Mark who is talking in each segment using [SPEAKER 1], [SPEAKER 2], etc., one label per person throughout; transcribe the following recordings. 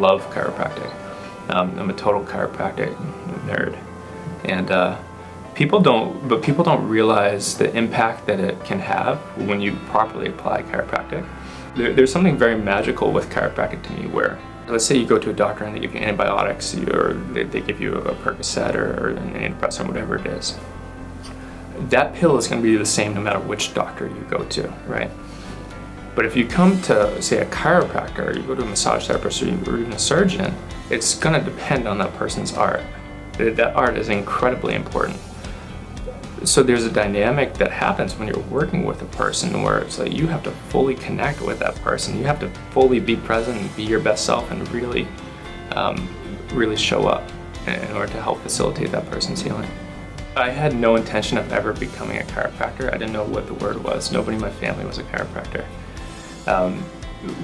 [SPEAKER 1] love chiropractic. I'm a total chiropractic nerd, and people don't realize the impact that it can have when you properly apply chiropractic. There's something very magical with chiropractic to me where, let's say you go to a doctor and they give you antibiotics, or they give you a Percocet or an antidepressant, whatever it is. That pill is going to be the same no matter which doctor you go to, right? But if you come to, say, a chiropractor, or you go to a massage therapist, or even a surgeon, it's going to depend on that person's art. That art is incredibly important. So there's a dynamic that happens when you're working with a person where it's like you have to fully connect with that person. You have to fully be present and be your best self and really show up in order to help facilitate that person's healing. I had no intention of ever becoming a chiropractor. I didn't know what the word was. Nobody in my family was a chiropractor.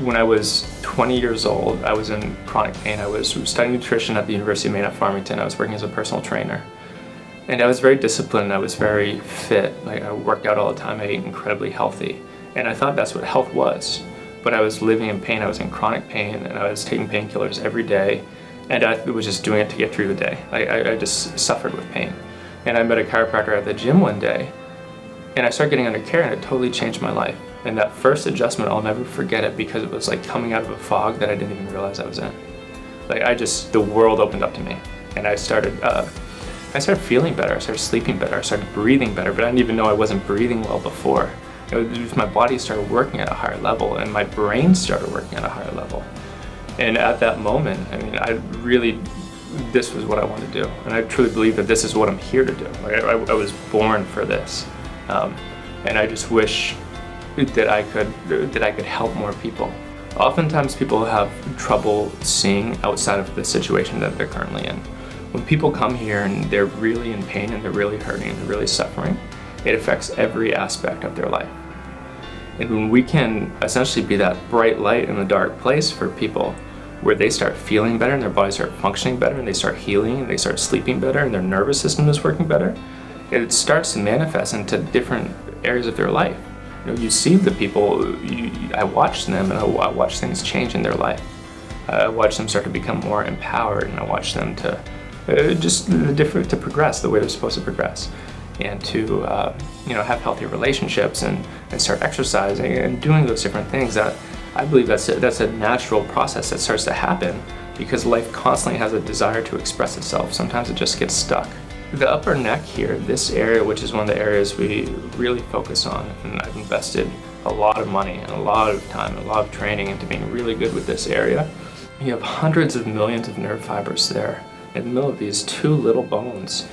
[SPEAKER 1] When I was 20 years old, I was in chronic pain. I was studying nutrition at the University of Maine at Farmington. I was working as a personal trainer. And I was very disciplined. I was very fit. I worked out all the time. I ate incredibly healthy. And I thought that's what health was. But I was living in pain. I was in chronic pain, and I was taking painkillers every day. And I was just doing it to get through the day. I just suffered with pain. And I met a chiropractor at the gym one day, and I started getting under care, and it totally changed my life. And that first adjustment, I'll never forget it, because it was like coming out of a fog that I didn't even realize I was in. The world opened up to me, and I started feeling better. I started sleeping better. I started breathing better, but I didn't even know I wasn't breathing well before. My body started working at a higher level, and my brain started working at a higher level. And at that moment, this was what I wanted to do, and I truly believe that this is what I'm here to do. I was born for this, and I just wish that I could help more people. Oftentimes, people have trouble seeing outside of the situation that they're currently in. When people come here and they're really in pain and they're really hurting and they're really suffering, it affects every aspect of their life. And when we can essentially be that bright light in the dark place for people, where they start feeling better and their bodies start functioning better and they start healing and they start sleeping better and their nervous system is working better, it starts to manifest into different areas of their life. You see the people, I watch them, and I watch things change in their life. I watch them start to become more empowered, and I watch them to to progress the way they're supposed to progress, and to have healthy relationships and start exercising and doing those different things. That I believe that's a natural process that starts to happen because life constantly has a desire to express itself. Sometimes it just gets stuck. The upper neck here, this area, which is one of the areas we really focus on, and I've invested a lot of money and a lot of time and a lot of training into being really good with this area. You have hundreds of millions of nerve fibers there in the middle of these two little bones.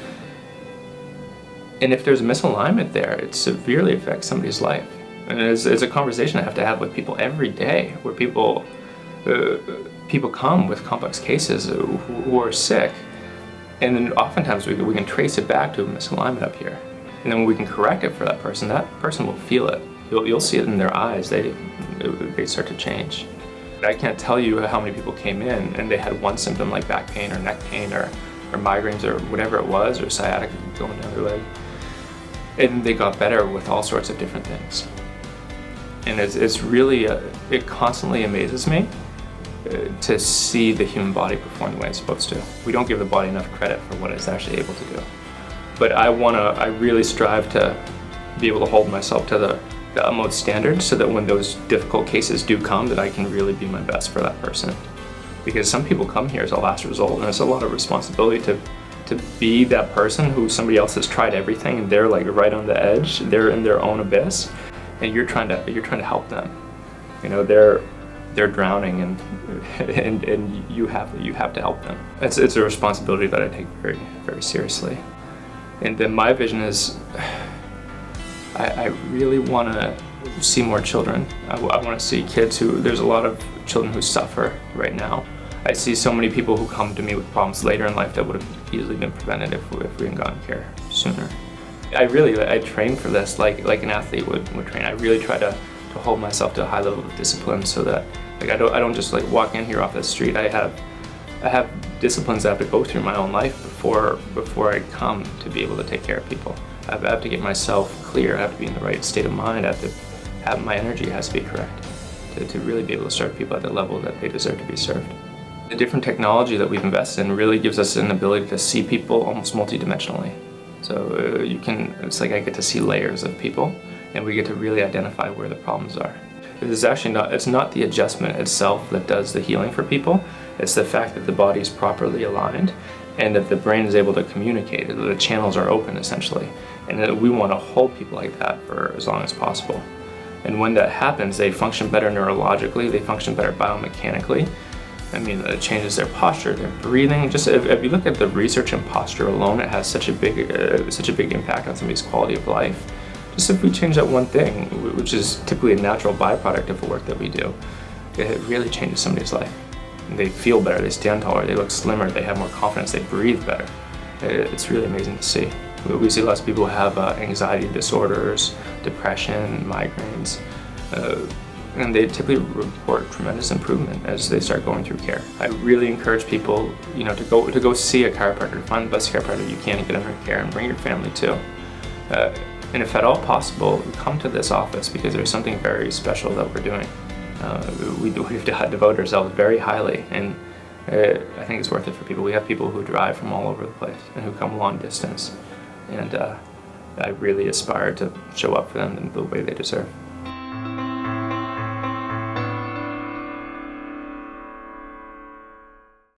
[SPEAKER 1] And if there's a misalignment there, it severely affects somebody's life. And it's a conversation I have to have with people every day, where people come with complex cases who are sick, and then oftentimes we can trace it back to a misalignment up here. And then when we can correct it for that person will feel it. You'll see it in their eyes. They start to change. I can't tell you how many people came in and they had one symptom like back pain or neck pain or migraines or whatever it was, or sciatica going down their leg, and they got better with all sorts of different things. And it's really, it constantly amazes me to see the human body perform the way it's supposed to. We don't give the body enough credit for what it's actually able to do. But I really strive to be able to hold myself to the utmost standard, so that when those difficult cases do come, that I can really be my best for that person. Because some people come here as a last result, and it's a lot of responsibility to be that person who somebody else has tried everything and they're like right on the edge, they're in their own abyss, and you're trying to help them. They're drowning, and you have to help them. It's a responsibility that I take very, very seriously. And then my vision is, I really want to see more children. I want to see kids there's a lot of children who suffer right now. I see so many people who come to me with problems later in life that would have easily been prevented if we had gotten care sooner. I train for this like an athlete would train. I really try to hold myself to a high level of discipline, so that I don't just walk in here off the street. I have disciplines I have to go through in my own life before I come to be able to take care of people. I have to get myself clear. I have to be in the right state of mind. My energy has to be correct to really be able to serve people at the level that they deserve to be served. The different technology that we've invested in really gives us an ability to see people almost multidimensionally. So it's like I get to see layers of people, and we get to really identify where the problems are. It's not the adjustment itself that does the healing for people, it's the fact that the body is properly aligned and that the brain is able to communicate, that the channels are open essentially, and that we want to hold people like that for as long as possible. And when that happens, they function better neurologically, they function better biomechanically. I mean, it changes their posture, their breathing. Just if you look at the research in posture alone, it has such a big impact on somebody's quality of life. Just if we change that one thing, which is typically a natural byproduct of the work that we do, it really changes somebody's life. They feel better, they stand taller, they look slimmer, they have more confidence, they breathe better. It's really amazing to see. We see lots of people who have anxiety disorders, depression, migraines, and they typically report tremendous improvement as they start going through care. I really encourage people, to go see a chiropractor, find the best chiropractor you can to get under care, and bring your family too. And if at all possible, come to this office because there's something very special that we've devoted ourselves very highly, and I think it's worth it for people. We have people who drive from all over the place and who come long distance, and I really aspire to show up for them in the way they deserve.